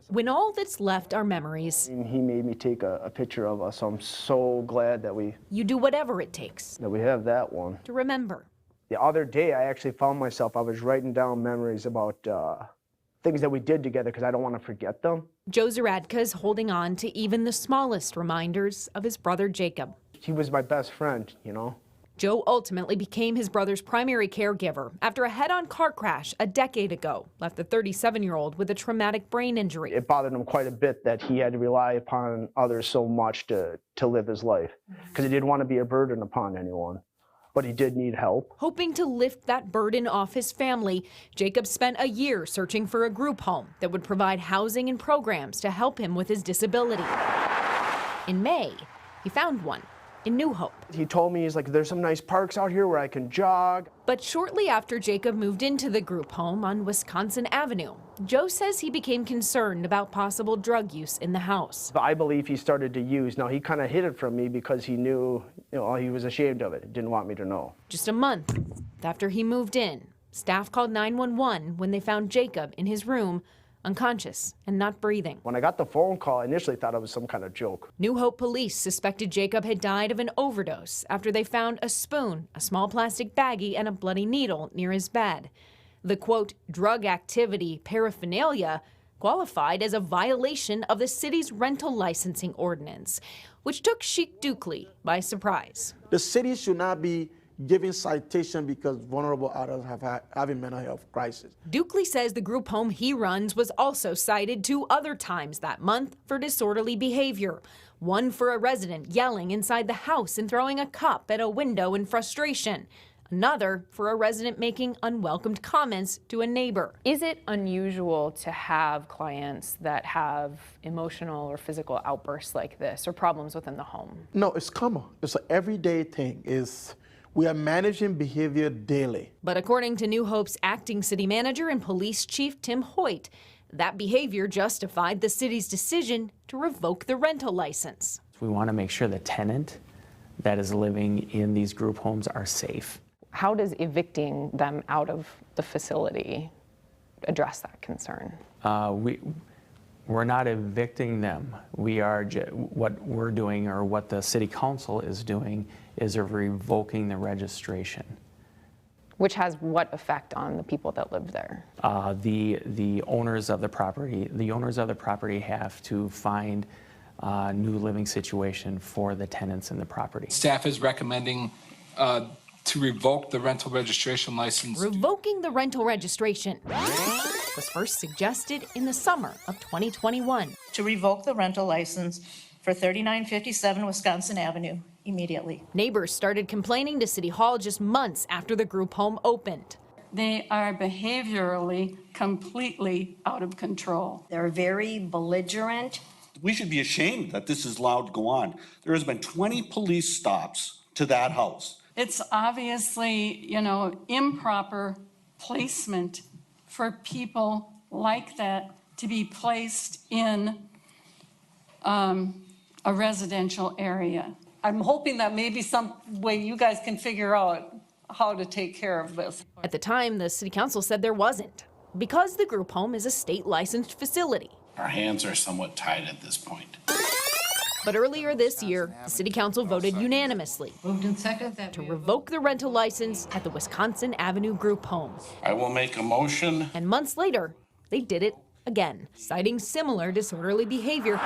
When all that's left are memories. He made me take a picture of us, so I'm so glad that you do whatever it takes we have that one. to remember. The other day, I actually found myself, I was writing down memories about things that we did together because I don't want to forget them. Joe Zaradka's holding on to even the smallest reminders of his brother Jacob. He was my best friend, you know. Joe ultimately became his brother's primary caregiver after a head-on car crash a decade ago left the 37-year-old with a traumatic brain injury. It bothered him quite a bit that he had to rely upon others so much to live his life because he didn't want to be a burden upon anyone. But he did need help. Hoping to lift that burden off his family, Jacob spent a year searching for a group home that would provide housing and programs to help him with his disability. In May, he found one in New Hope. He told me, he's like, there's some nice parks out here where I can jog. But shortly after Jacob moved into the group home on Wisconsin Avenue, Joe says he became concerned about possible drug use in the house. I believe he started to use. Now, he kind of hid it from me because he knew, he was ashamed of it, didn't want me to know. Just a month after he moved in, staff called 911 when they found Jacob in his room, unconscious and not breathing. When I got the phone call, I initially thought it was some kind of joke. New Hope police suspected Jacob had died of an overdose after they found a spoon, a small plastic baggie, and a bloody needle near his bed. The, quote, drug activity paraphernalia qualified as a violation of the city's rental licensing ordinance, which took Sheik Dukley by surprise. The city should not be giving citation because vulnerable adults having mental health crisis. Dukley says the group home he runs was also cited 2 other times that month for disorderly behavior. One for a resident yelling inside the house and throwing a cup at a window in frustration. Another for a resident making unwelcomed comments to a neighbor. Is it unusual to have clients that have emotional or physical outbursts like this or problems within the home? No, it's common. It's an everyday thing. We are managing behavior daily. But according to New Hope's acting city manager and police chief Tim Hoyt, that behavior justified the city's decision to revoke the rental license. We want to make sure the tenant that is living in these group homes are safe. How does evicting them out of the facility address that concern? We're not evicting them. What we're doing, or what the city council is doing, is revoking the registration. Which has what effect on the people that live there? The owners of the property. The owners of the property have to find a new living situation for the tenants in the property. Staff is recommending to revoke the rental registration license. Revoking the rental registration was first suggested in the summer of 2021. To revoke the rental license for 3957 Wisconsin Avenue immediately. Neighbors started complaining to City Hall just months after the group home opened. They are behaviorally completely out of control. They're very belligerent. We should be ashamed that this is allowed to go on. There has been 20 police stops to that house. It's obviously, improper placement for people like that to be placed in a residential area. I'm hoping that maybe some way you guys can figure out how to take care of this. At the time, the city council said there wasn't, because the group home is a state licensed facility. Our hands are somewhat tied at this point. But earlier this year, the city council voted unanimously to revoke the rental license at the Wisconsin Avenue group home. I will make a motion. And months later, they did it again, citing similar disorderly behavior.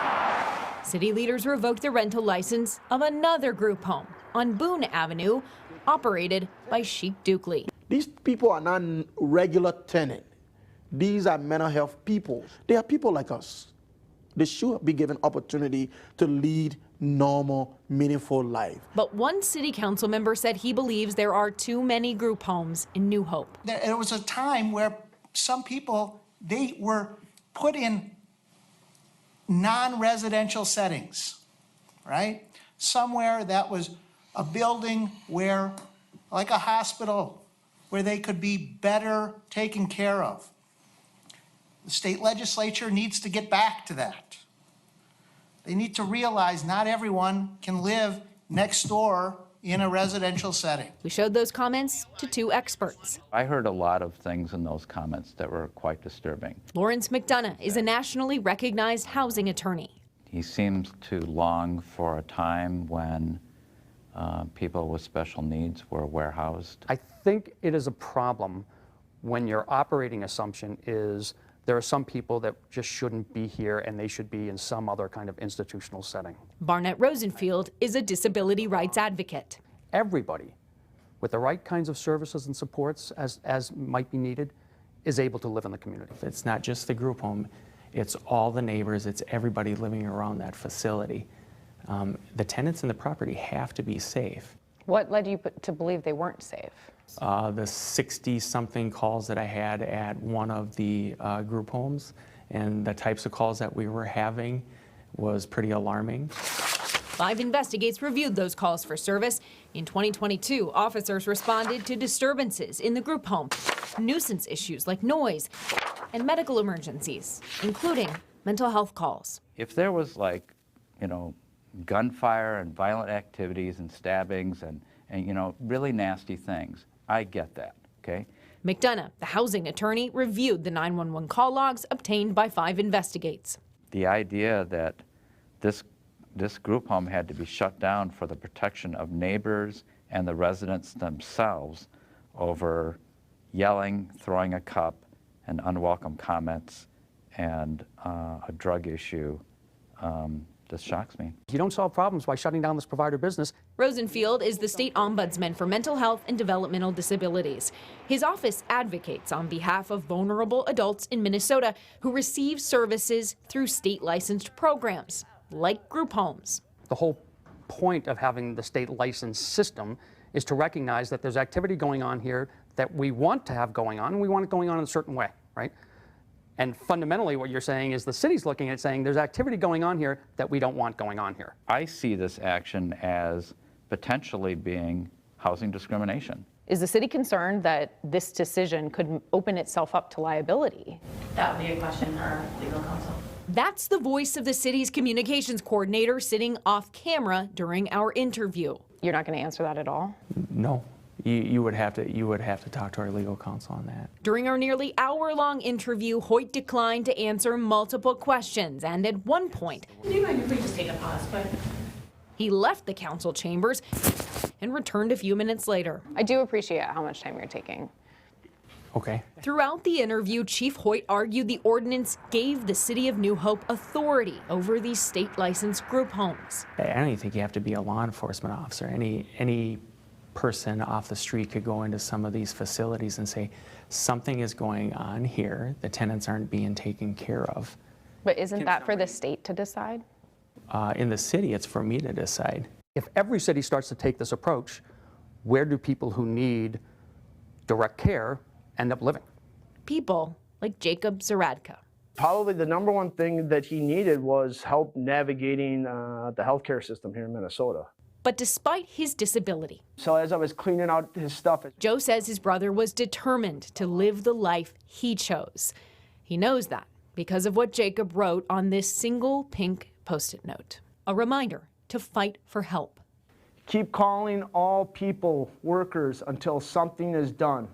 City leaders revoked the rental license of another group home on Boone Avenue, operated by Sheik Dukley. These people are not regular tenants. These are mental health people. They are people like us. They should be given opportunity to lead normal, meaningful life. But one city council member said he believes there are too many group homes in New Hope. There was a time where some people, they were put in non-residential settings, right? Somewhere that was a building where, like a hospital, where they could be better taken care of. The state legislature needs to get back to that. They need to realize not everyone can live next door in a residential setting. We showed those comments to two experts. I heard a lot of things in those comments that were quite disturbing. Lawrence McDonough is a nationally recognized housing attorney. He seems to long for a time when people with special needs were warehoused. I think it is a problem when your operating assumption is there are some people that just shouldn't be here and they should be in some other kind of institutional setting. Barnett Rosenfield is a disability rights advocate. Everybody with the right kinds of services and supports as might be needed is able to live in the community. It's not just the group home, it's all the neighbors, it's everybody living around that facility. The tenants in the property have to be safe. What led you to believe they weren't safe? The 60-something calls that I had at one of the group homes and the types of calls that we were having was pretty alarming. 5 Investigates reviewed those calls for service. In 2022, officers responded to disturbances in the group home, nuisance issues like noise, and medical emergencies, including mental health calls. If there was gunfire and violent activities and stabbings and really nasty things, I get that, okay? McDonough, the housing attorney, reviewed the 911 call logs obtained by 5 Investigates. The idea that this group home had to be shut down for the protection of neighbors and the residents themselves over yelling, throwing a cup, and unwelcome comments and a drug issue just shocks me. You don't solve problems by shutting down this provider business. Rosenfield is the state ombudsman for mental health and developmental disabilities. His office advocates on behalf of vulnerable adults in Minnesota who receive services through state licensed programs, like group homes. The whole point of having the state license system is to recognize that there's activity going on here that we want to have going on, and we want it going on in a certain way, right? And fundamentally what you're saying is the city's looking at saying there's activity going on here that we don't want going on here. I see this action as potentially being housing discrimination. Is the city concerned that this decision could open itself up to liability? That would be a question for our legal counsel. That's the voice of the city's communications coordinator sitting off camera during our interview. You're not going to answer that at all? No. You would have to talk to our legal counsel on that. During our nearly hour-long interview, Hoyt declined to answer multiple questions, and at one point, Do you mind if we just take a pause, but he left the council chambers and returned a few minutes later. I do appreciate how much time you're taking. Okay. Throughout the interview, Chief Hoyt argued the ordinance gave the city of New Hope authority over these state-licensed group homes. I don't even think you have to be a law enforcement officer. Any person off the street could go into some of these facilities and say, something is going on here, the tenants aren't being taken care of. But isn't that for the state to decide? In the city, it's for me to decide. If every city starts to take this approach, where do people who need direct care end up living? People like Jacob Zaradka. Probably the number one thing that he needed was help navigating the healthcare system here in Minnesota. But despite his disability, so as I was cleaning out his stuff, Joe says his brother was determined to live the life he chose. He knows that because of what Jacob wrote on this single pink Post-it note. A reminder to fight for help. Keep calling all people workers until something is done.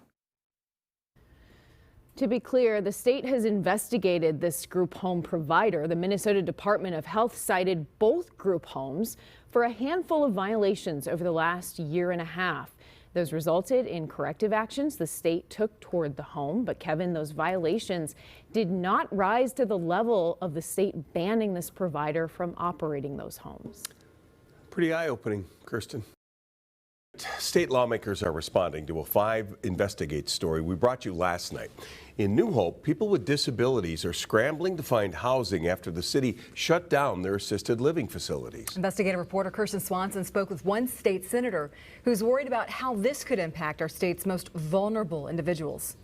To be clear, the state has investigated this group home provider. The Minnesota Department of Health cited both group homes for a handful of violations over the last year and a half. Those resulted in corrective actions the state took toward the home. But Kevin, those violations did not rise to the level of the state banning this provider from operating those homes. Pretty eye-opening, Kirsten. State lawmakers are responding to a 5 Investigates story we brought you last night. In New Hope, people with disabilities are scrambling to find housing after the city shut down their assisted living facilities. Investigative reporter Kirsten Swanson spoke with one state senator who's worried about how this could impact our state's most vulnerable individuals.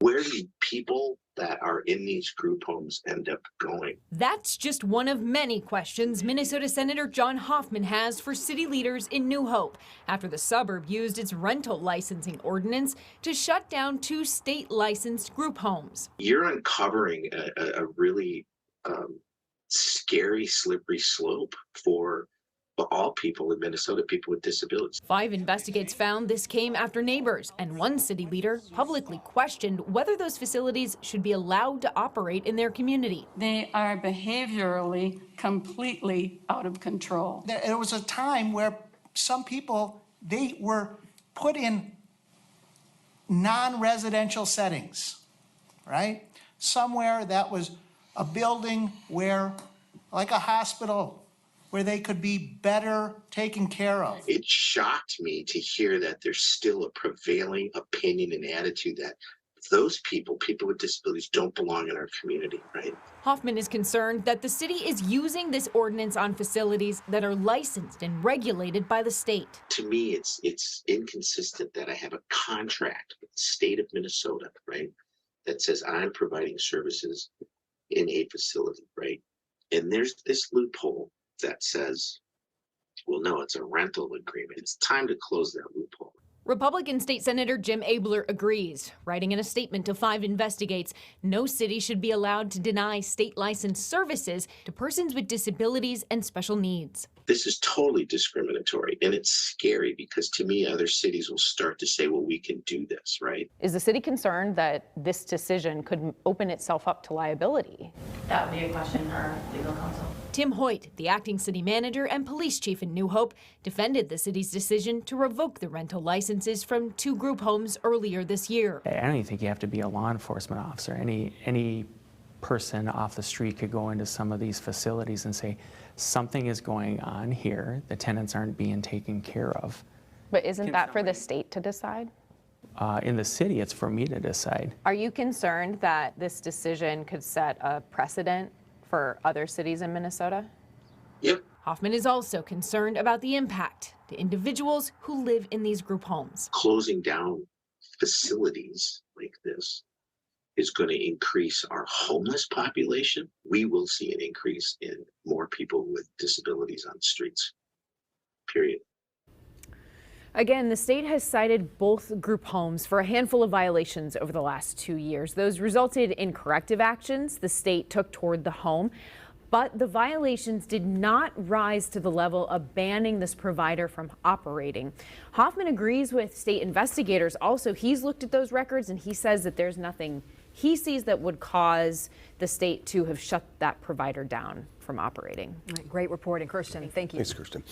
Where do people that are in these group homes end up going? That's just one of many questions Minnesota Senator John Hoffman has for city leaders in New Hope after the suburb used its rental licensing ordinance to shut down 2 state-licensed group homes. You're uncovering a really scary, slippery slope for all people in Minnesota, people with disabilities. 5 Investigates found this came after neighbors and one city leader publicly questioned whether those facilities should be allowed to operate in their community. They are behaviorally completely out of control. There was a time where some people, they were put in non-residential settings, right? Somewhere that was a building where, like a hospital, where they could be better taken care of. It shocked me to hear that there's still a prevailing opinion and attitude that those people with disabilities, don't belong in our community, right? Hoffman is concerned that the city is using this ordinance on facilities that are licensed and regulated by the state. To me, it's inconsistent that I have a contract with the state of Minnesota, right, that says I'm providing services in a facility, right? And there's this loophole that says, well, no, it's a rental agreement. It's time to close that loophole. Republican State Senator Jim Abler agrees, writing in a statement to 5 Investigates, no city should be allowed to deny state licensed services to persons with disabilities and special needs. This is totally discriminatory, and it's scary because to me, other cities will start to say, well, we can do this, right? Is the city concerned that this decision could open itself up to liability? That would be a question for our legal counsel. Tim Hoyt, the acting city manager and police chief in New Hope, defended the city's decision to revoke the rental licenses from 2 group homes earlier this year. I don't even think you have to be a law enforcement officer. Any person off the street could go into some of these facilities and say, something is going on here, the tenants aren't being taken care of. But isn't that for the state to decide? In the city, it's for me to decide. Are you concerned that this decision could set a precedent for other cities in Minnesota? Yep. Hoffman is also concerned about the impact to individuals who live in these group homes. Closing down facilities like this is going to increase our homeless population. We will see an increase in more people with disabilities on the streets, period. Again, the state has cited both group homes for a handful of violations over the last 2 years. Those resulted in corrective actions the state took toward the home, but the violations did not rise to the level of banning this provider from operating. Hoffman agrees with state investigators. Also, he's looked at those records and he says that there's nothing he sees that would cause the state to have shut that provider down from operating. Great reporting, Kirsten. Thank you. Thanks, Kirsten.